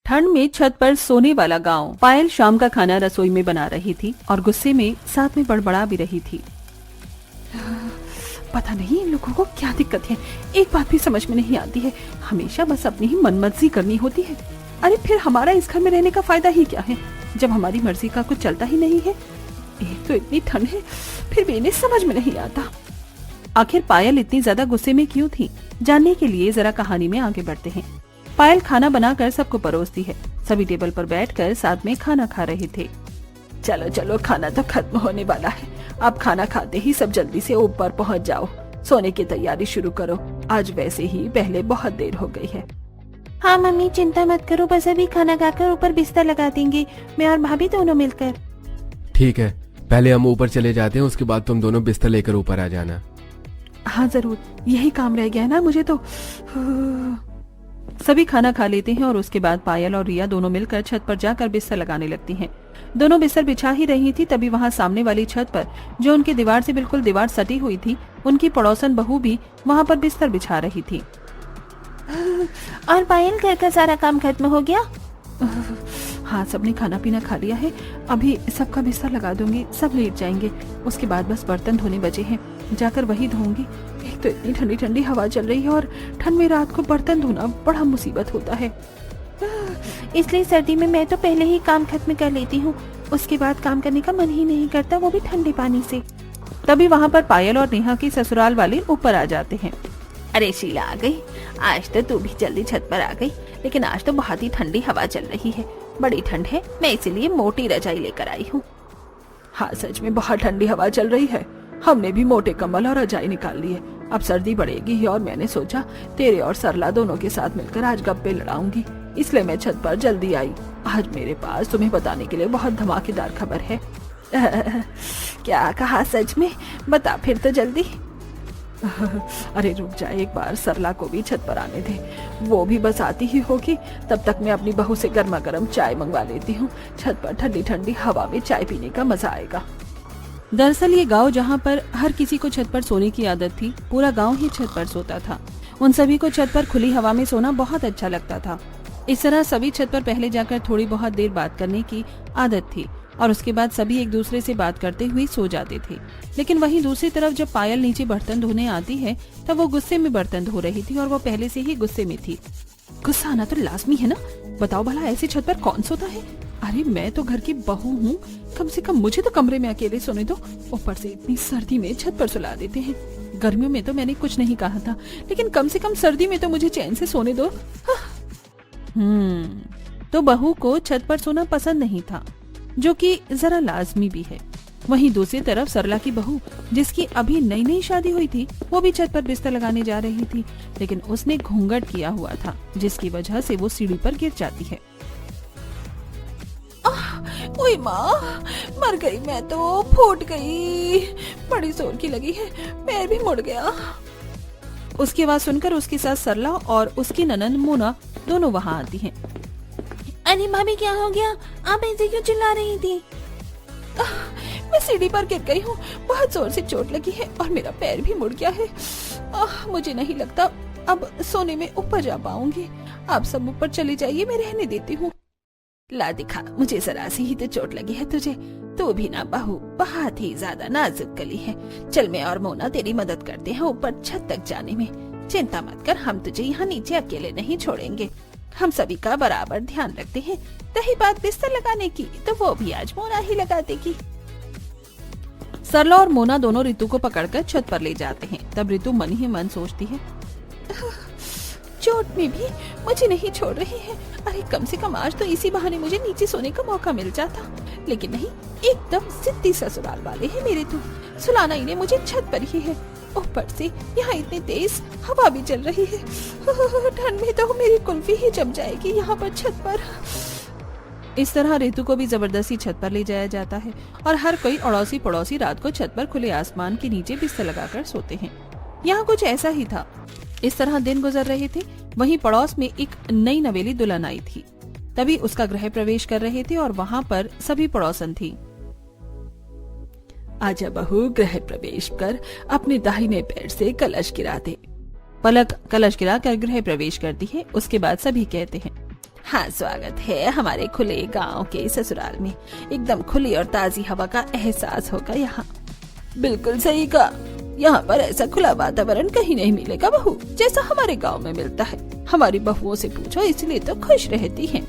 ठंड में छत पर सोने वाला गांव। पायल शाम का खाना रसोई में बना रही थी और गुस्से में साथ में बड़बड़ा भी रही थी। पता नहीं इन लोगों को क्या दिक्कत है, एक बात भी समझ में नहीं आती है, हमेशा बस अपनी ही मनमर्जी करनी होती है। अरे फिर हमारा इस घर में रहने का फायदा ही क्या है जब हमारी मर्जी का कुछ चलता ही नहीं है। एक तो इतनी ठंड है, फिर भी इन्हें समझ में नहीं आता। आखिर पायल इतनी ज्यादा गुस्से में क्यों थी, जानने के लिए जरा कहानी में आगे बढ़ते हैं। पायल खाना बनाकर सबको परोसती है। सभी टेबल पर बैठकर साथ में खाना खा रहे थे। चलो चलो, खाना तो खत्म होने वाला है, अब खाना खाते ही सब जल्दी से ऊपर पहुंच जाओ, सोने की तैयारी शुरू करो, आज वैसे ही पहले बहुत देर हो गई है। हाँ मम्मी चिंता मत करो, बस अभी खाना खाकर ऊपर बिस्तर लगा देंगे, मैं और भाभी दोनों मिलकर। ठीक है, पहले हम ऊपर चले जाते हैं, उसके बाद तुम दोनों बिस्तर लेकर ऊपर आ जाना। हाँ जरूर, यही काम रह गया है ना मुझे तो। सभी खाना खा लेते हैं और उसके बाद पायल और रिया दोनों मिलकर छत पर जाकर बिस्तर लगाने लगती हैं। दोनों बिस्तर बिछा ही रही थी तभी वहाँ सामने वाली छत पर, जो उनकी दीवार से बिल्कुल दीवार सटी हुई थी, उनकी पड़ोसन बहू भी वहाँ पर बिस्तर बिछा रही थी। और पायल घर का सारा काम खत्म हो गया? हाँ, सबने खाना पीना खा लिया है, अभी सबका बिस्तर लगा दूंगी, सब लेट जाएंगे, उसके बाद बस बर्तन धोने बचे हैं, जाकर वही धोऊंगी। एक तो इतनी ठंडी ठंडी हवा चल रही है और ठंड में रात को बर्तन धोना बड़ा मुसीबत होता है। इसलिए सर्दी में मैं तो पहले ही काम खत्म कर लेती हूँ, उसके बाद काम करने का मन ही नहीं करता, वो भी ठंडे पानी से। तभी वहाँ पर पायल और नेहा की ससुराल वाले ऊपर आ जाते हैं। अरे शीला आ गई, आज तो तू भी जल्दी छत पर आ गई, लेकिन आज तो बहुत ही ठंडी हवा चल रही है, बड़ी ठंड है, मैं इसीलिए मोटी रजाई लेकर आई हूँ। हाँ सच में बहुत ठंडी हवा चल रही है, हमने भी मोटे कंबल और रजाई निकाल ली है, अब सर्दी बढ़ेगी और मैंने सोचा तेरे और सरला दोनों के साथ मिलकर आज गप्पे लड़ाऊंगी, इसलिए मैं छत पर जल्दी आई। आज मेरे पास तुम्हें बताने के लिए बहुत धमाकेदार खबर है। क्या कहा, सच में? बता फिर तो जल्दी। अरे रुक जा, एक बार सरला को भी छत पर आने दे, वो भी बस आती ही होगी, तब तक मैं अपनी बहू से गर्मा गर्म चाय मंगवा लेती हूँ, छत पर ठंडी ठंडी हवा में चाय पीने का मजा आएगा। दरअसल ये गांव जहाँ पर हर किसी को छत पर सोने की आदत थी, पूरा गांव ही छत पर सोता था। उन सभी को छत पर खुली हवा में सोना बहुत अच्छा लगता था। इस तरह सभी छत पर पहले जाकर थोड़ी बहुत देर बात करने की आदत थी और उसके बाद सभी एक दूसरे से बात करते हुए सो जाते थे। लेकिन वहीं दूसरी तरफ जब पायल नीचे बर्तन धोने आती है तब वो गुस्से में बर्तन धो रही थी और वो पहले से ही गुस्से में थी। गुस्सा आना तो लाजमी है ना, बताओ भला ऐसी छत पर कौन सोता है। अरे मैं तो घर की बहू हूँ, कम से कम मुझे तो कमरे में अकेले सोने दो, ऊपर से इतनी सर्दी में छत पर सुला देते हैं। गर्मियों में तो मैंने कुछ नहीं कहा था, लेकिन कम से कम सर्दी में तो मुझे चैन से सोने दो। तो बहू को छत पर सोना पसंद नहीं था, जो कि जरा लाजमी भी है। वहीं दूसरी तरफ सरला की बहू, जिसकी अभी नई नई शादी हुई थी, वो भी छत पर बिस्तर लगाने जा रही थी, लेकिन उसने घूंघट किया हुआ था, जिसकी वजह से वो सीढ़ी पर गिर जाती है। ओए माँ, मर गई मैं तो, फूट गई, बड़ी जोर की लगी है, पैर भी मुड़ गया। उसकी आवाज सुनकर उसकी सास सरला और उसकी ननंद मोना दोनों वहाँ आती हैं। अरे भाभी क्या हो गया, आप ऐसे क्यों चिल्ला रही थी? मैं सीढ़ी पर गिर गई हूँ, बहुत जोर से चोट लगी है और मेरा पैर भी मुड़ गया है। मुझे नहीं लगता अब सोने में ऊपर जा पाऊंगी, आप सब ऊपर चली जाइए, मैं रहने देती हूँ। ला दिखा, मुझे जरा सी ही तो चोट लगी है तुझे, तू भी ना बहू बहुत ही ज्यादा नाजुक गली है। चल मैं और मोना तेरी मदद करते हैं ऊपर छत तक जाने में, चिंता मत कर, हम तुझे यहाँ नीचे अकेले नहीं छोड़ेंगे, हम सभी का बराबर ध्यान रखते हैं। रही बात बिस्तर लगाने की, तो वो भी आज मोना ही लगा देगी। सरला और मोना दोनों रितु को पकड़कर छत पर ले जाते हैं। तब रितु मन ही मन सोचती है, चोट में भी मुझे नहीं छोड़ रही है, अरे कम से कम आज तो इसी बहाने मुझे नीचे सोने का मौका मिल जाता, लेकिन नहीं, एकदम जिद्दी ससुराल वाले हैं मेरे तो, सुलाना इन्हें मुझे छत पर ही है, ऊपर से यहाँ इतनी तेज हवा भी चल रही है, ठंड में तो मेरी कुल्फी ही जम जाएगी यहाँ पर छत पर। इस तरह रितु को भी जबरदस्ती छत पर ले जाया जाता है और हर कोई अड़ोसी पड़ोसी रात को छत पर खुले आसमान के नीचे बिस्तर लगाकर सोते हैं। यहाँ कुछ ऐसा ही था। इस तरह दिन गुजर रहे थे। वहीं पड़ोस में एक नई नवेली दुल्हन आई थी। तभी उसका गृह प्रवेश कर रहे थे और वहाँ पर सभी पड़ोसन थी। आजा बहू, गृह प्रवेश कर, अपने दाहिने पैर से कलश गिरा दे। पलक कलश गिरा कर गृह प्रवेश करती है। उसके बाद सभी कहते हैं, हाँ, स्वागत है हमारे खुले गांव के ससुराल में। एकदम खुली और ताजी हवा का एहसास होगा यहाँ। बिल्कुल सही कहा, यहाँ पर ऐसा खुला वातावरण कहीं नहीं मिलेगा बहू, जैसा हमारे गांव में मिलता है। हमारी बहुओं से पूछो, इसलिए तो खुश रहती हैं।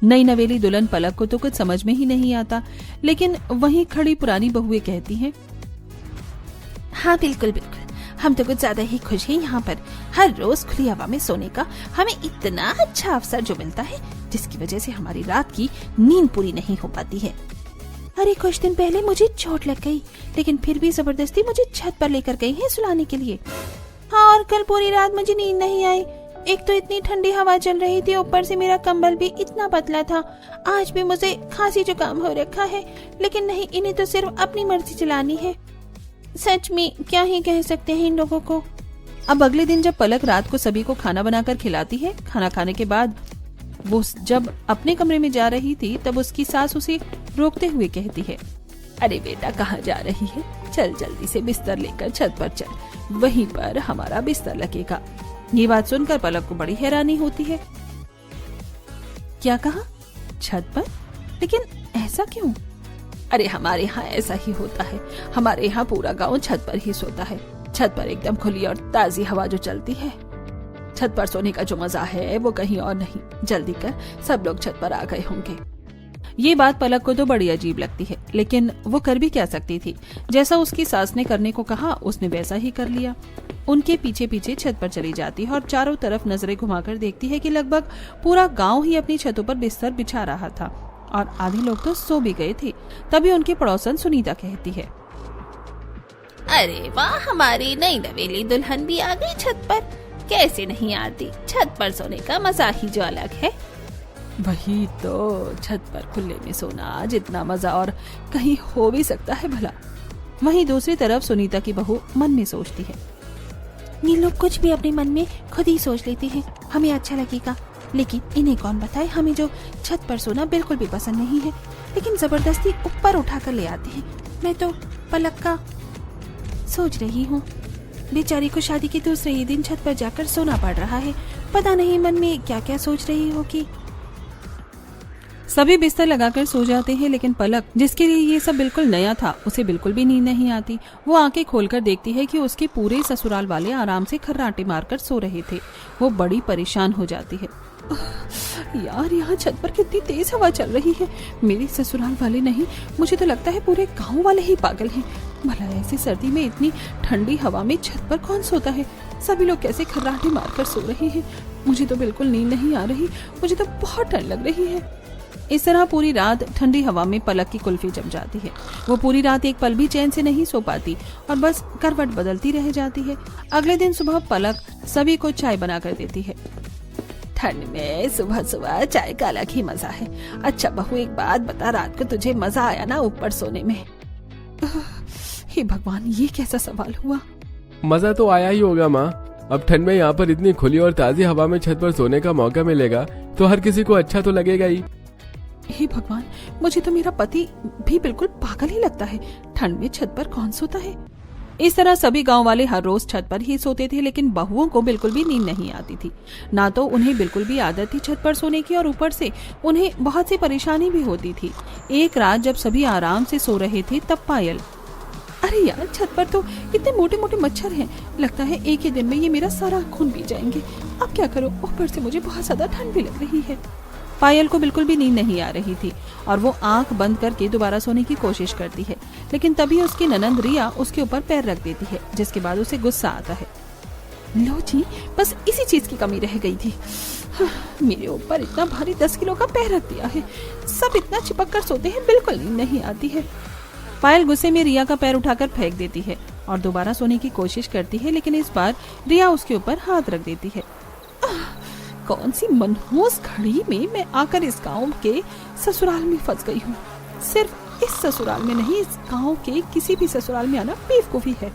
नई नवेली दुल्हन पलक को तो कुछ समझ में ही नहीं आता, लेकिन वहीं खड़ी पुरानी बहुएं कहती हैं, हाँ बिल्कुल बिल्कुल, हम तो कुछ ज्यादा ही खुश हैं यहाँ पर। हर रोज खुली हवा में सोने का हमें इतना अच्छा अवसर जो मिलता है, जिसकी वजह से हमारी रात की नींद पूरी नहीं हो पाती है। अरे कुछ दिन पहले मुझे चोट लग गई, लेकिन फिर भी जबरदस्ती मुझे छत पर लेकर गई है सुलाने के लिए। हाँ, और कल पूरी रात मुझे नींद नहीं आई। एक तो इतनी ठंडी हवा चल रही थी, ऊपर से मेरा कंबल भी इतना पतला था। आज भी मुझे खांसी जुकाम हो रखा है, लेकिन नहीं, इन्हें तो सिर्फ अपनी मर्जी चलानी है। सच में क्या ही कह सकते हैं इन लोगों को। अब अगले दिन जब पलक रात को सभी को खाना बनाकर खिलाती है, खाना खाने के बाद वो जब अपने कमरे में जा रही थी, तब उसकी सास उसे रोकते हुए कहती है, अरे बेटा कहाँ जा रही है? चल जल्दी से बिस्तर लेकर छत पर चल, वहीं पर हमारा बिस्तर लगेगा। ये बात सुनकर पलक को बड़ी हैरानी होती है। क्या कहा? छत पर? लेकिन ऐसा क्यों? अरे हमारे यहाँ ऐसा ही होता है। हमारे यहाँ पूरा गांव छत पर ही सोता है। छत पर एकदम खुली और ताजी हवा जो चलती है, छत पर सोने का जो मजा है वो कहीं और नहीं। जल्दी कर, सब लोग छत पर आ गए होंगे। ये बात पलक को तो बड़ी अजीब लगती है, लेकिन वो कर भी क्या सकती थी। जैसा उसकी सास ने करने को कहा, उसने वैसा ही कर लिया। उनके पीछे पीछे छत पर चली जाती है और चारों तरफ नजरें घुमाकर देखती है कि लगभग पूरा गांव ही अपनी छतों पर बिस्तर बिछा रहा था और आधे लोग तो सो भी गए थे। तभी उनकी पड़ोसन सुनीता कहती है, अरे वाह, हमारी नई नवेली दुल्हन भी आ गई छत पर। कैसे नहीं आती? छत पर सोने का मजा ही जो अलग है। वही तो, छत पर खुले में सोना जितना मजा और कहीं हो भी सकता है भला। वहीं दूसरी तरफ सुनीता की बहू मन में सोचती है, ये लोग कुछ भी अपने मन में खुद ही सोच लेते हैं, हमें अच्छा लगेगा, लेकिन इन्हें कौन बताए हमें जो छत पर सोना बिल्कुल भी पसंद नहीं है, लेकिन जबरदस्ती ऊपर उठाकर ले आती है। मैं तो पलक का सोच रही हूँ, बेचारी को शादी के दूसरे ही दिन छत पर जाकर सोना पड़ रहा है। पता नहीं मन में क्या क्या सोच रही होगी। सभी बिस्तर लगाकर सो जाते हैं, लेकिन पलक, जिसके लिए ये सब बिल्कुल नया था, उसे बिल्कुल भी नींद नहीं आती। वो आंखें खोलकर देखती है कि उसके पूरे ससुराल वाले आराम से खर्राटे मारकर सो रहे थे। वो बड़ी परेशान हो जाती है। यार, यहाँ छत पर कितनी तेज हवा चल रही है। मेरे ससुराल वाले नहीं, मुझे तो लगता है पूरे गांव वाले ही पागल हैं। भला ऐसी सर्दी में इतनी ठंडी हवा में छत पर कौन सोता है? सभी लोग कैसे खर्राटे मारकर सो रहे हैं? मुझे तो बिल्कुल नींद नहीं आ रही। मुझे तो बहुत ठंड लग रही है। इस तरह पूरी रात ठंडी हवा में पलक की कुल्फी जम जाती है। वो पूरी रात एक पल भी चैन से नहीं सो पाती और बस करवट बदलती रह जाती है। अगले दिन सुबह पलक सभी को चाय बनाकर देती है। ठंड में सुबह सुबह चाय का अलग ही मजा है। अच्छा बहू, एक बात बता, रात को तुझे मजा आया ना ऊपर सोने में? हे भगवान, ये कैसा सवाल हुआ? मजा तो आया ही होगा माँ। अब ठंड में यहाँ पर इतनी खुली और ताजी हवा में छत पर सोने का मौका मिलेगा तो हर किसी को अच्छा तो लगेगा ही। हे भगवान, मुझे तो मेरा पति भी बिल्कुल पागल ही लगता है। ठंड में छत पर कौन सोता है? इस तरह सभी गांव वाले हर रोज छत पर ही सोते थे, लेकिन बहुओं को बिल्कुल भी नींद नहीं आती थी। ना तो उन्हें बिल्कुल भी आदत थी छत पर सोने की, और ऊपर से उन्हें बहुत सी परेशानी भी होती थी। एक रात जब सभी आराम से सो रहे थे, तब पायल, अरे यार, छत पर तो इतने मोटे मोटे मच्छर हैं, लगता है एक ही दिन में ये मेरा सारा खून पी जाएंगे। अब क्या करूं? ऊपर से मुझे बहुत ज्यादा ठंड भी लग रही है। पायल को बिल्कुल भी नींद नहीं आ रही थी और वो आंख बंद करके दोबारा सोने की कोशिश करती है, लेकिन तभी उसकी ननंद रिया उसके ऊपर पैर रख देती है, जिसके बाद उसे गुस्सा आता है। लो जी, बस इसी चीज की कमी रह गई थी। मेरे ऊपर इतना भारी 10 किलो का पैर रख दिया है। सब इतना चिपक कर सोते हैं, बिल्कुल नींद नहीं आती है। पायल गुस्से में रिया का पैर उठाकर फेंक देती है और दोबारा सोने की कोशिश करती है, लेकिन इस बार रिया उसके ऊपर हाथ रख देती है। कौन सी मनहूस घड़ी में मैं आकर इस गांव के ससुराल में फंस गई हूँ। सिर्फ इस ससुराल में नहीं, इस गांव के किसी भी ससुराल में आना बेवकूफी है।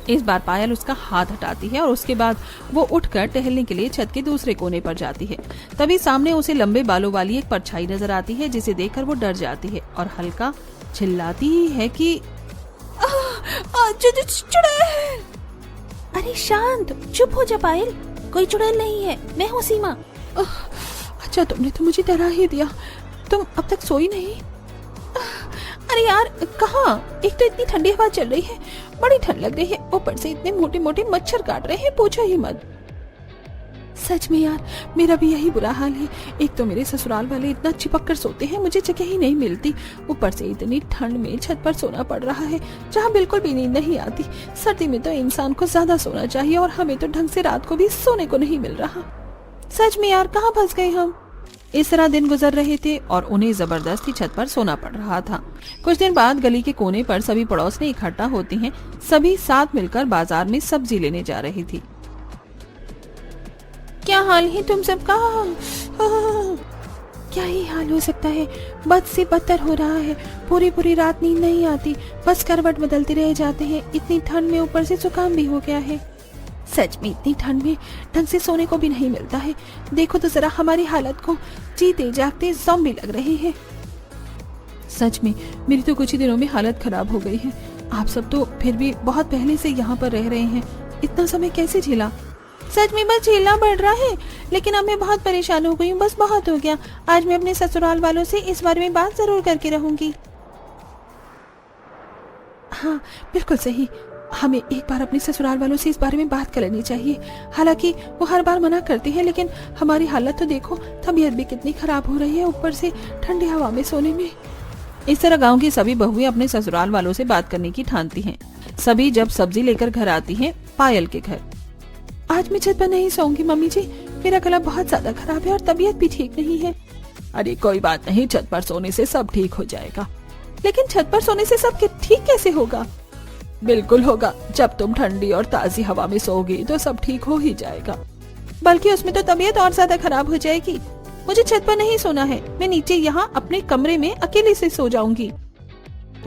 इस बार पायल उसका हाथ हटाती है और उसके बाद वो उठकर टहलने के लिए छत के दूसरे कोने पर जाती है। तभी सामने उसे लंबे बालों वाली एक परछाई नजर आती है, जिसे देखकर वो डर जाती है और हल्का चिल्लाती ही है कि चुड़ैल। अरे शांत, चुप हो जा पायल, कोई चुड़ैल नहीं है, मैं हूँ सीमा। अच्छा तुमने तो मुझे डरा ही दिया। तुम अब तक सोई नहीं? अरे यार कहाँ, एक तो इतनी ठंडी हवा चल रही है, बड़ी ठंड लग रही है, ऊपर से इतने मोटे मोटे मच्छर काट रहे हैं, पूछो ही मत। सच में यार मेरा भी यही बुरा हाल है। एक तो मेरे ससुराल वाले इतना चिपक कर सोते हैं, मुझे जगह ही नहीं मिलती। ऊपर से इतनी ठंड में छत पर सोना पड़ रहा है जहाँ बिल्कुल भी नींद नहीं आती। सर्दी में तो इंसान को ज्यादा सोना चाहिए और हमें तो ढंग से रात को भी सोने को नहीं मिल रहा। सच में यार कहाँ फंस गए हम। इस तरह दिन गुजर रहे थे और उन्हें जबरदस्ती छत पर सोना पड़ रहा था। कुछ दिन बाद गली के कोने पर सभी पड़ोसनी इकट्ठा होती हैं। सभी साथ मिलकर बाजार में सब्जी लेने जा रही थी। क्या हाल है तुम सबका? क्या ही हाल हो सकता है, बद से बदतर हो रहा है। पूरी पूरी रात नींद नहीं आती, बस करवट बदलते रह जाते हैं। इतनी ठंड में ऊपर से जुकाम भी हो गया है। सच में इतनी ठंड में ढंग से सोने को भी नहीं मिलता है। देखो तो जरा हमारी हालत को, जीते जागते ज़ॉम्बी लग रहे हैं। सच में मेरी तो कुछ ही दिनों में हालत खराब हो गई है। आप सब तो फिर भी बहुत पहले से यहाँ पर रह रहे हैं, इतना समय कैसे झेला? सच में बस झेलना पड़ रहा है, लेकिन अब मैं बहुत परेशान हो गई हूँ। बस बहुत हो गया। आज मैं अपने ससुराल वालों से इस बारे में बात जरूर करके रहूंगी। हाँ बिल्कुल सही, हमें एक बार अपने ससुराल वालों से इस बारे में बात कर लेनी चाहिए। हालांकि वो हर बार मना करते हैं, लेकिन हमारी हालत तो देखो, तबीयत भी कितनी खराब हो रही है, ऊपर से ठंडी हवा में सोने में। इस तरह गांव की सभी बहुएं अपने ससुराल वालों से बात करने की ठानती हैं। सभी जब सब्जी लेकर घर आती हैं पायल के घर। आज मैं छत पर नहीं सोऊंगी मम्मी जी, मेरा गला बहुत ज्यादा खराब है और तबीयत भी ठीक नहीं है। अरे कोई बात नहीं, छत पर सोने से सब ठीक हो जाएगा। लेकिन छत पर सोने से सब ठीक कैसे होगा? बिल्कुल होगा, जब तुम ठंडी और ताजी हवा में सोओगी तो सब ठीक हो ही जाएगा। बल्कि उसमें तो तबीयत और ज्यादा खराब हो जाएगी। मुझे छत पर नहीं सोना है, मैं नीचे यहाँ अपने कमरे में अकेले से सो जाऊंगी।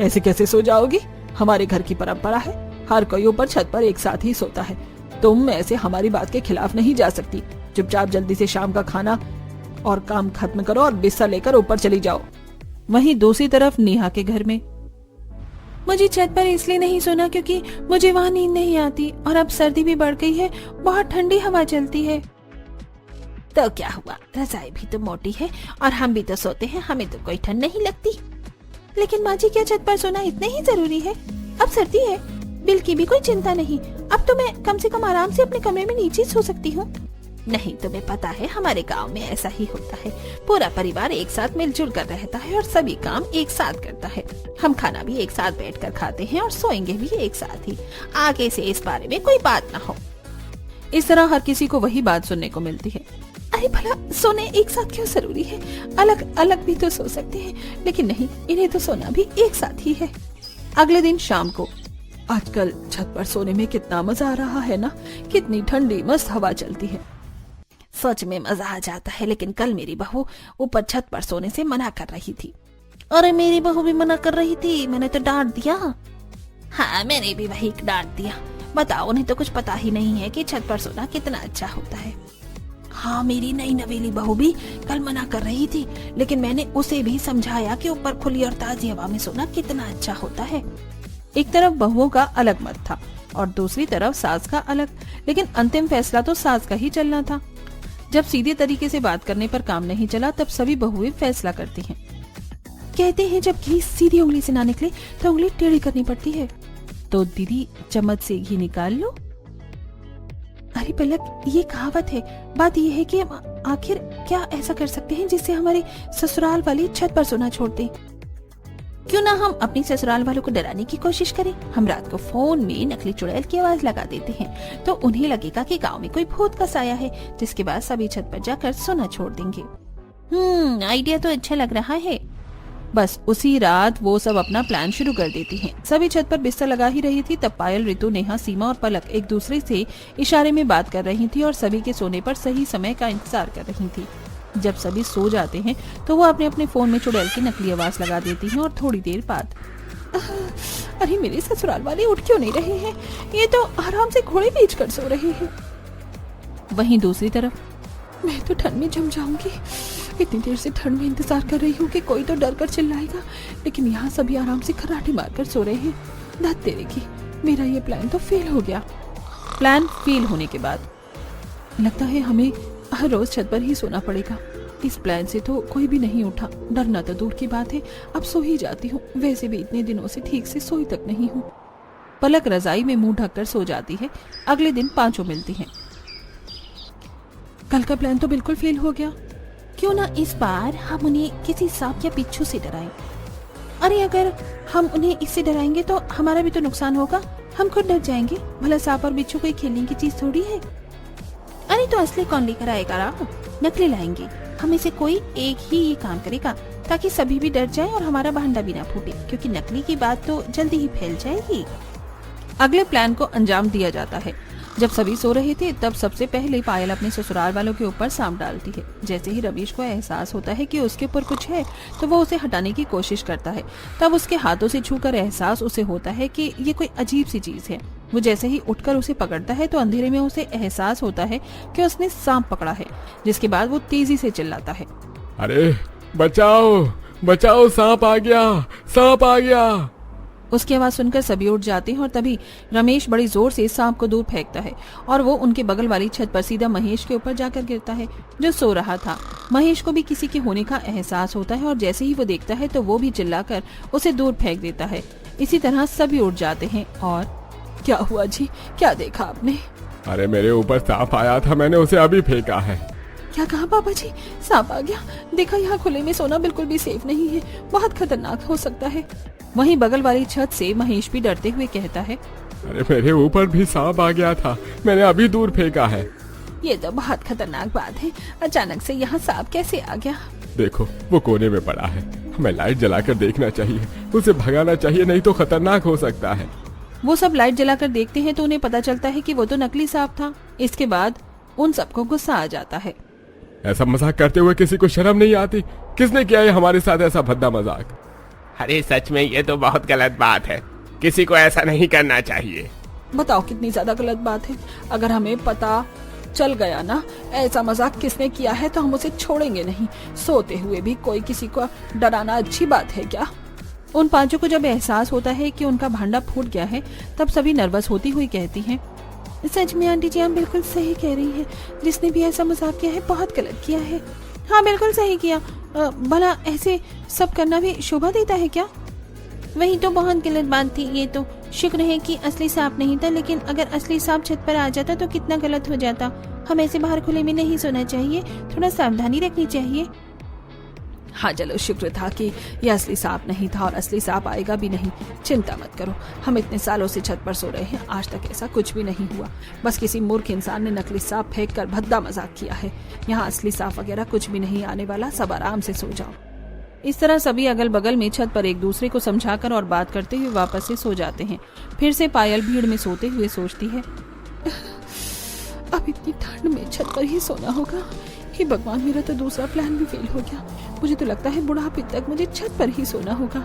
ऐसे कैसे सो जाओगी? हमारे घर की परंपरा है, हर कोई ऊपर छत पर एक साथ ही सोता है। तुम ऐसे हमारी बात के खिलाफ नहीं जा सकती। चुपचाप जल्दी से शाम का खाना और काम खत्म करो और बिस्तर लेकर ऊपर चली जाओ। वहीं दूसरी तरफ नेहा के घर में, मुझे छत पर इसलिए नहीं सोना क्योंकि मुझे वहाँ नींद नहीं आती और अब सर्दी भी बढ़ गई है, बहुत ठंडी हवा चलती है। तो क्या हुआ, रजाई भी तो मोटी है और हम भी तो सोते हैं, हमें तो कोई ठंड नहीं लगती। लेकिन माँ जी क्या छत पर सोना इतना ही जरूरी है? अब सर्दी है, बिल की भी कोई चिंता नहीं। अब तो मैं कम से कम आराम से अपने कमरे में नीचे सो सकती हूँ। नहीं, तुम्हें पता है हमारे गांव में ऐसा ही होता है। पूरा परिवार एक साथ मिलजुल कर रहता है और सभी काम एक साथ करता है। हम खाना भी एक साथ बैठकर खाते हैं और सोएंगे भी एक साथ ही। आगे से इस बारे में कोई बात ना हो। इस तरह हर किसी को वही बात सुनने को मिलती है। अरे भला सोने एक साथ क्यों जरूरी है? अलग अलग भी तो सो सकते हैं, लेकिन नहीं, इन्हें तो सोना भी एक साथ ही है। अगले दिन शाम को, आजकल छत पर सोने में कितना मजा आ रहा है ना, कितनी ठंडी मस्त हवा चलती है। सच में मजा आ जाता है, लेकिन कल मेरी बहू ऊपर छत पर सोने से मना कर रही थी। अरे मेरी बहू भी मना कर रही थी, मैंने तो डांट दिया। हाँ मैंने भी वही डांट दिया। बताओ, उन्हें तो कुछ पता ही नहीं है कि छत पर सोना कितना अच्छा होता है। हाँ मेरी नई नवेली बहू भी कल मना कर रही थी, लेकिन मैंने उसे भी समझाया कि ऊपर खुली और ताजी हवा में सोना कितना अच्छा होता है। एक तरफ बहुओं का अलग मत था और दूसरी तरफ सास का अलग, लेकिन अंतिम फैसला तो सास का ही चलना था। जब सीधे तरीके से बात करने पर काम नहीं चला, तब सभी बहुएं फैसला करती हैं। कहते हैं जब घी सीधी उंगली से ना निकले तो उंगली टेढ़ी करनी पड़ती है। तो दीदी चम्मच से घी निकाल लो। अरे पलक, ये कहावत है। बात ये है कि हम आखिर क्या ऐसा कर सकते हैं जिससे हमारे ससुराल वाले छत पर सोना छोड़ दें? क्यों ना हम अपनी ससुराल वालों को डराने की कोशिश करें। हम रात को फोन में नकली चुड़ैल की आवाज लगा देते हैं, तो उन्हें लगेगा कि गांव में कोई भूत का साया है, जिसके बाद सभी छत पर जाकर सोना छोड़ देंगे। आइडिया तो अच्छा लग रहा है। बस उसी रात वो सब अपना प्लान शुरू कर देती हैं। सभी छत पर बिस्तर लगा ही रही थी, तब पायल, ऋतु, नेहा, सीमा और पलक एक दूसरे से इशारे में बात कर रही थी और सभी के सोने पर सही समय का इंतजार कर रही थी। जब सभी सो जाते हैं तो वो अपने अपने फोन में चुड़ैल की नकली आवाज लगा देती हैं और थोड़ी देर बाद, अरे मेरे ससुराल वाले उठ क्यों नहीं रहे हैं? ये तो आराम से घोड़े बेच कर सो रहे हैं। वहीं दूसरी तरफ, मैं तो ठंड में जम जाऊंगी। इतनी देर से ठंड में इंतजार कर रही हूँ कि कोई तो डर कर चिल्लाएगा, लेकिन यहाँ सभी आराम से खर्राटे मारकर सो रहे हैं। धत तेरे की, मेरा ये प्लान तो फेल हो गया। प्लान फेल होने के बाद लगता है हमें हर रोज छत पर ही सोना पड़ेगा। इस प्लान से तो कोई भी नहीं उठा। डरना तो दूर की बात है, अब सो ही जाती हूँ। वैसे भी इतने दिनों से ठीक से सोई तक नहीं हूँ। पलक रजाई में मुंह ढककर सो जाती है। अगले दिन पांचों मिलती हैं। कल का प्लान तो बिल्कुल फेल हो गया। क्यों ना इस बार हम उन्हें किसी सांप या बिच्छू से डराएं। अरे अगर हम उन्हें इससे डराएंगे तो हमारा भी तो नुकसान होगा। हम खुद डर जाएंगे। भला सांप और बिच्छू कोई खेलने की चीज थोड़ी है। अरे तो असली कौन लेकर आएगा राम? नकली लाएंगे। हम इसे कोई एक ही ये काम करेगा ताकि सभी भी डर जाए और हमारा भांडा भी ना फूटे, क्योंकि नकली की बात तो जल्दी ही फैल जाएगी। अगले प्लान को अंजाम दिया जाता है। जब सभी सो रहे थे तब सबसे पहले पायल अपने ससुराल वालों के ऊपर सांप डालती है। जैसे ही रवीश को एहसास होता है कि उसके ऊपर कुछ है तो वो उसे हटाने की कोशिश करता है। तब उसके हाथों से छूकर एहसास उसे होता है कि ये कोई अजीब सी चीज है। वो जैसे ही उठकर उसे पकड़ता है तो अंधेरे में उसे एहसास होता है कि उसने सांप पकड़ा है। जिसके बाद वो तेजी से चिल्लाता है, अरे बचाओ बचाओ, सांप आ गया, सांप आ गया। उसकी आवाज सुनकर सभी उठ जाते हैं और तभी रमेश बड़ी जोर से सांप को दूर फेंकता है और वो उनके बगल वाली छत पर सीधा महेश के ऊपर जाकर गिरता है, जो सो रहा था। महेश को भी किसी के होने का एहसास होता है और जैसे ही वो देखता है तो वो भी चिल्लाकर उसे दूर फेंक देता है। इसी तरह सभी उठ जाते हैं। और क्या हुआ जी, क्या देखा आपने? अरे मेरे ऊपर सांप आया था, मैंने उसे अभी फेंका है। क्या कहा पापा जी? सांप आ गया? देखा, यहाँ खुले में सोना बिल्कुल भी सेफ नहीं है, बहुत खतरनाक हो सकता है। वहीं बगल वाली छत से महेश भी डरते हुए कहता है, अरे मेरे ऊपर भी सांप आ गया था, मैंने अभी दूर फेंका है। ये तो बहुत खतरनाक बात है, अचानक से यहाँ सांप कैसे आ गया? देखो वो कोने में पड़ा है, हमें लाइट जलाकर देखना चाहिए, उसे भगाना चाहिए, नहीं तो खतरनाक हो सकता है। वो सब लाइट जलाकर देखते हैं तो उन्हें पता चलता है कि वो तो नकली सांप था। इसके बाद उन सबको गुस्सा आ जाता है। ऐसा मजाक करते हुए किसी को शर्म नहीं आती? किसने किया है हमारे साथ ऐसा भद्दा मजाक? अरे सच में ये तो बहुत गलत बात है, किसी को ऐसा नहीं करना चाहिए। बताओ कितनी ज्यादा गलत बात है। अगर हमें पता चल गया ना ऐसा मजाक किसने किया है तो हम उसे छोड़ेंगे नहीं। सोते हुए भी कोई किसी को डराना अच्छी बात है क्या? उन पांचों को जब एहसास होता है कि उनका भांडा फूट गया है तब सभी नर्वस होती हुई कहती हैं, सच में आंटी जी आप बिल्कुल सही कह रही हैं। जिसने भी ऐसा मजाक किया है बहुत गलत किया है। हाँ बिल्कुल सही किया। भला ऐसे सब करना भी शोभा देता है क्या? वही तो बहुत गलत बात थी। ये तो शुक्र है कि असली सांप नहीं था, लेकिन अगर असली सांप छत पर आ जाता तो कितना गलत हो जाता। हमें ऐसे बाहर खुले में नहीं सोना चाहिए, थोड़ा सावधानी रखनी चाहिए। हाँ चलो, शुक्र था कि यह असली सांप नहीं था और असली सांप आएगा भी नहीं। चिंता मत करो, हम इतने सालों से छत पर सो रहे हैं, आज तक ऐसा कुछ भी नहीं हुआ। बस किसी मूर्ख इंसान ने नकली सांप फेंक कर भद्दा मजाक किया है। यहाँ असली सांप वगैरह कुछ भी नहीं आने वाला, सब आराम से सो जाओ। इस तरह सभी अगल बगल में छत पर एक दूसरे को समझाकर और बात करते हुए वापस से सो जाते हैं। फिर से पायल भीड़ में सोते हुए सोचती है, अब इतनी ठंड में छत पर ही सोना होगा। हे भगवान, मेरा तो दूसरा प्लान भी फेल हो गया। मुझे तो लगता है बुढ़ापे तक मुझे छत पर ही सोना होगा।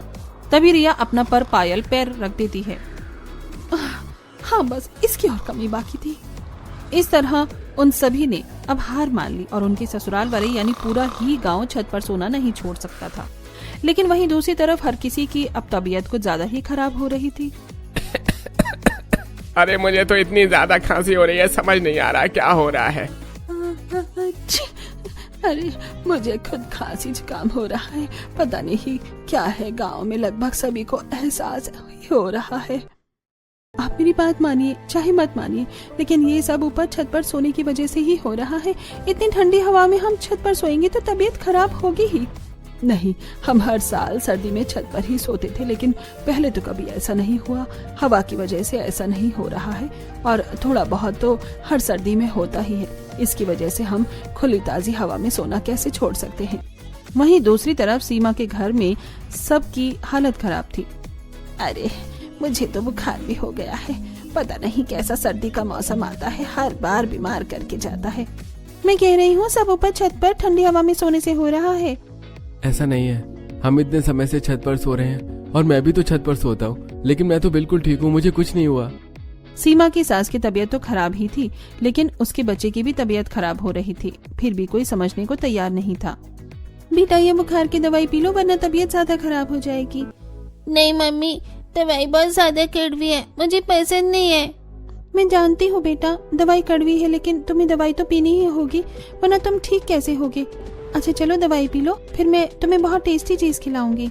तभी रिया अपना पर पायल पैर रख देती है। हाँ बस इसकी और कमी बाकी थी। इस तरह उन सभी ने अब हार मान ली और उनके ससुराल वाले यानी पूरा ही गांव छत पर सोना नहीं छोड़ सकता था। लेकिन वहीं दूसरी तरफ हर किसी की अब तबीयत कुछ ज्यादा ही खराब हो रही थी। अरे मुझे तो इतनी ज्यादा खांसी हो रही है, समझ नहीं आ रहा क्या हो रहा है। अरे मुझे खुद खांसी जुकाम हो रहा है, पता नहीं क्या है। गांव में लगभग सभी को एहसास हो रहा है। आप मेरी बात मानिए चाहे मत मानिए, लेकिन ये सब ऊपर छत पर सोने की वजह से ही हो रहा है। इतनी ठंडी हवा में हम छत पर सोएंगे तो तबीयत खराब होगी ही। नहीं, हम हर साल सर्दी में छत पर ही सोते थे, लेकिन पहले तो कभी ऐसा नहीं हुआ। हवा की वजह से ऐसा नहीं हो रहा है और थोड़ा बहुत तो हर सर्दी में होता ही है। इसकी वजह से हम खुली ताजी हवा में सोना कैसे छोड़ सकते हैं। वहीं दूसरी तरफ सीमा के घर में सबकी हालत खराब थी। अरे मुझे तो बुखार भी हो गया है, पता नहीं कैसा सर्दी का मौसम आता है, हर बार बीमार करके जाता है। मैं कह रही हूँ सब ऊपर छत पर ठंडी हवा में सोने से हो रहा है। ऐसा नहीं है, हम इतने समय से छत पर सो रहे हैं और मैं भी तो छत पर सोता हूँ, लेकिन मैं तो बिल्कुल ठीक हूँ, मुझे कुछ नहीं हुआ। सीमा की सास की तबीयत तो खराब ही थी, लेकिन उसके बच्चे की भी तबीयत खराब हो रही थी। फिर भी कोई समझने को तैयार नहीं था। बेटा ये बुखार की दवाई पी लो वरना तबीयत ज्यादा खराब हो जाएगी। नहीं मम्मी, दवाई बहुत ज्यादा कड़वी है, मुझे पसंद नहीं है। मैं जानती हूँ बेटा, दवाई कड़वी है, लेकिन तुम्हें दवाई तो पीनी ही होगी, वरना तुम ठीक कैसे होगे। अच्छा चलो दवाई पी लो, फिर मैं तुम्हें बहुत टेस्टी चीज खिलाऊंगी।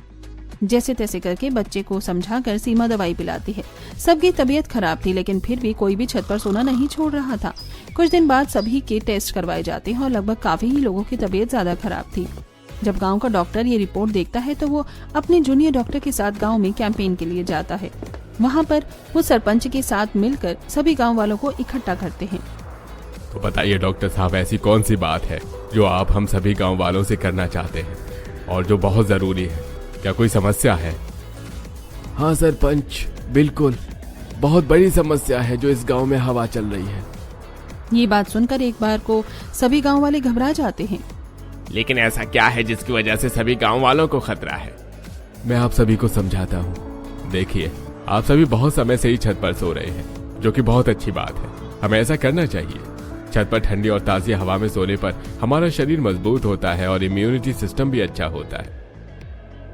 जैसे तैसे करके बच्चे को समझाकर सीमा दवाई पिलाती है। सबकी तबीयत खराब थी, लेकिन फिर भी कोई भी छत पर सोना नहीं छोड़ रहा था। कुछ दिन बाद सभी के टेस्ट करवाए जाते हैं और लगभग काफी ही लोगों की तबीयत ज्यादा खराब थी। जब गांव का डॉक्टर ये रिपोर्ट देखता है तो वो अपने जूनियर डॉक्टर के साथ गांव में कैंपेन के लिए जाता है। वहाँ पर वो सरपंच के साथ मिलकर सभी गाँव वालों को इकट्ठा करते हैं। तो बताइए डॉक्टर साहब, ऐसी कौन सी बात है जो आप हम सभी गांव वालों से करना चाहते हैं और जो बहुत जरूरी है? क्या कोई समस्या है? हाँ सरपंच, बिल्कुल बहुत बड़ी समस्या है जो इस गांव में हवा चल रही है। ये बात सुनकर एक बार को सभी गांव वाले घबरा जाते हैं। लेकिन ऐसा क्या है जिसकी वजह से सभी गांव वालों को खतरा है? मैं आप सभी को समझाता हूँ। देखिए, आप सभी बहुत समय से ही छत पर सो रहे हैं, जो कि बहुत अच्छी बात है। हमें ऐसा करना चाहिए। छत पर ठंडी और ताज़ी हवा में सोने पर हमारा शरीर मजबूत होता है और इम्यूनिटी सिस्टम भी अच्छा होता है।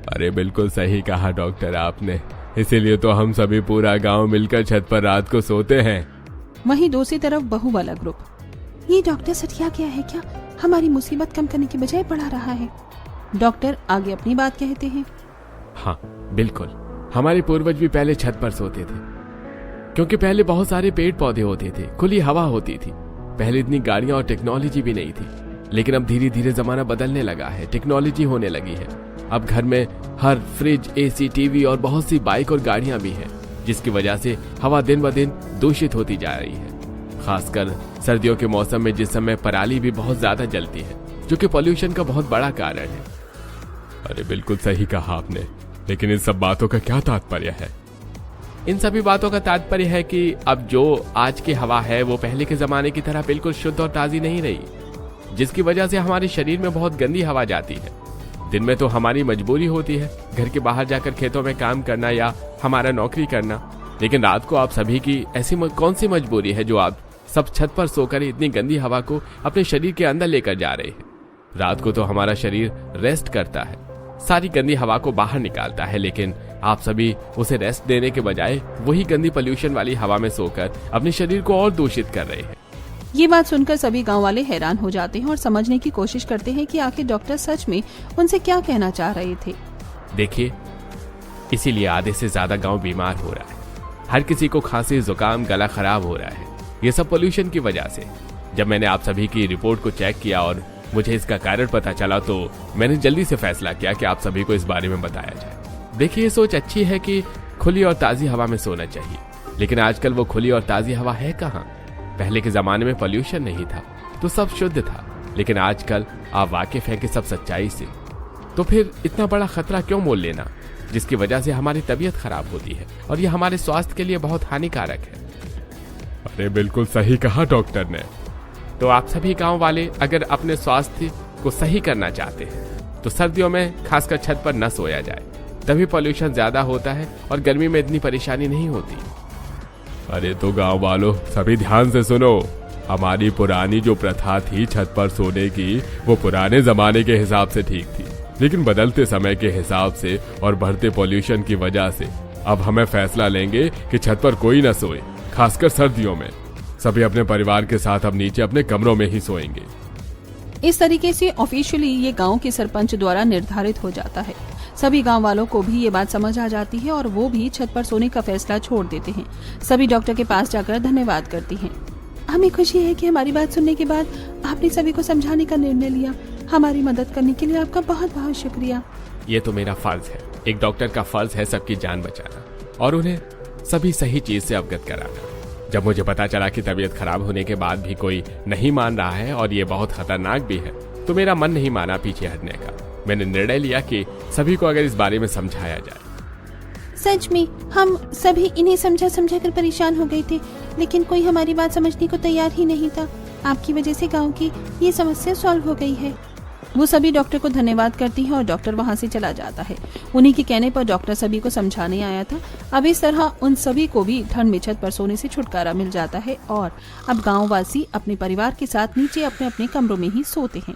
अरे बिल्कुल सही कहा डॉक्टर आपने, इसीलिए तो हम सभी पूरा गांव मिलकर छत पर रात को सोते हैं। वहीं दूसरी तरफ बहू वाला ग्रुप, ये डॉक्टर सटिया गया है क्या? हमारी मुसीबत कम करने की बजाय बढ़ा रहा है। डॉक्टर आगे अपनी बात कहते हैं। हाँ बिल्कुल, हमारे पूर्वज भी पहले छत पर सोते थे, क्योंकि पहले बहुत सारे पेड़ पौधे होते थे, खुली हवा होती थी। पहले इतनी गाड़ियां और टेक्नोलॉजी भी नहीं थी, लेकिन अब धीरे धीरे जमाना बदलने लगा है, टेक्नोलॉजी होने लगी है। अब घर में हर फ्रिज, एसी, टीवी और बहुत सी बाइक और गाड़ियां भी हैं, जिसकी वजह से हवा दिन ब दिन दूषित होती जा रही है। खासकर सर्दियों के मौसम में, जिस समय पराली भी बहुत ज्यादा जलती है, जो कि पॉल्यूशन का बहुत बड़ा कारण है। अरे बिल्कुल सही कहा आपने, लेकिन इन सब बातों का क्या तात्पर्य है? इन सभी बातों का तात्पर्य है कि अब जो आज की हवा है वो पहले के जमाने की तरह बिल्कुल शुद्ध और ताजी नहीं रही, जिसकी वजह से हमारे शरीर में बहुत गंदी हवा जाती है। दिन में तो हमारी मजबूरी होती है घर के बाहर जाकर खेतों में काम करना या हमारा नौकरी करना, लेकिन रात को आप सभी की ऐसी कौन सी मजबूरी है जो आप सब छत पर सोकर इतनी गंदी हवा को अपने शरीर के अंदर लेकर जा रहे हैं? रात को तो हमारा शरीर रेस्ट करता है, सारी गंदी हवा को बाहर निकालता है, लेकिन आप सभी उसे रेस्ट देने के बजाय वही गंदी पोल्यूशन वाली हवा में सोकर अपने शरीर को और दूषित कर रहे हैं। ये बात सुनकर सभी गांव वाले हैरान हो जाते हैं और समझने की कोशिश करते हैं कि आखिर डॉक्टर सच में उनसे क्या कहना चाह रहे थे। देखिए, इसीलिए आधे से ज्यादा गांव बीमार हो रहा है। हर किसी को खांसी, जुकाम, गला खराब हो रहा है, ये सब पोल्यूशन की वजह से। जब मैंने आप सभी की रिपोर्ट को चेक किया और मुझे इसका कारण पता चला, तो मैंने जल्दी से फैसला किया कि आप सभी को इस बारे में बताया जाए। देखिए, ये सोच अच्छी है कि खुली और ताजी हवा में सोना चाहिए, लेकिन आजकल वो खुली और ताजी हवा है कहाँ? पहले के जमाने में पोल्यूशन नहीं था तो सब शुद्ध था, लेकिन आजकल आप वाकिफ हैं कि सब सच्चाई से। तो फिर इतना बड़ा खतरा क्यों मोल लेना, जिसकी वजह से हमारी तबीयत खराब होती है और ये हमारे स्वास्थ्य के लिए बहुत हानिकारक है। अरे बिल्कुल सही कहा डॉक्टर ने। तो आप सभी गांव वाले अगर अपने स्वास्थ्य को सही करना चाहते हैं तो सर्दियों में खासकर छत पर न सोया जाए, तभी पोल्यूशन ज्यादा होता है और गर्मी में इतनी परेशानी नहीं होती। अरे तो गांव वालों, सभी ध्यान से सुनो। हमारी पुरानी जो प्रथा थी छत पर सोने की, वो पुराने जमाने के हिसाब से ठीक थी, लेकिन बदलते समय के हिसाब से और बढ़ते पोल्यूशन की वजह से अब हमें फैसला लेंगे कि छत पर कोई न सोए, खासकर सर्दियों में। सभी अपने परिवार के साथ अब नीचे अपने कमरों में ही सोएंगे। इस तरीके से ऑफिशियली ये गांव के सरपंच द्वारा निर्धारित हो जाता है। सभी गांव वालों को भी ये बात समझ आ जाती है और वो भी छत पर सोने का फैसला छोड़ देते हैं। सभी डॉक्टर के पास जाकर धन्यवाद करती हैं। हमें खुशी है कि हमारी बात सुनने के बाद आपने सभी को समझाने का निर्णय लिया। हमारी मदद करने के लिए आपका बहुत बहुत शुक्रिया। ये तो मेरा फर्ज है, एक डॉक्टर का फर्ज है सबकी जान बचाना और उन्हें सभी सही चीज से अवगत कराना। जब मुझे पता चला कि तबीयत खराब होने के बाद भी कोई नहीं मान रहा है और ये बहुत खतरनाक भी है, तो मेरा मन नहीं माना पीछे हटने का। मैंने निर्णय लिया कि सभी को अगर इस बारे में समझाया जाए। सच में हम सभी इन्हें समझा कर परेशान हो गए थे, लेकिन कोई हमारी बात समझने को तैयार ही नहीं था। आपकी वजह से गांव की ये समस्या सॉल्व हो गई है। वो सभी डॉक्टर को धन्यवाद करती हैं और डॉक्टर वहां से चला जाता है। उन्हीं के कहने पर डॉक्टर सभी को समझाने आया था। अब इस तरह उन सभी को भी ठंड में छत पर सोने से छुटकारा मिल जाता है और अब गाँववासी अपने परिवार के साथ नीचे अपने अपने कमरों में ही सोते हैं।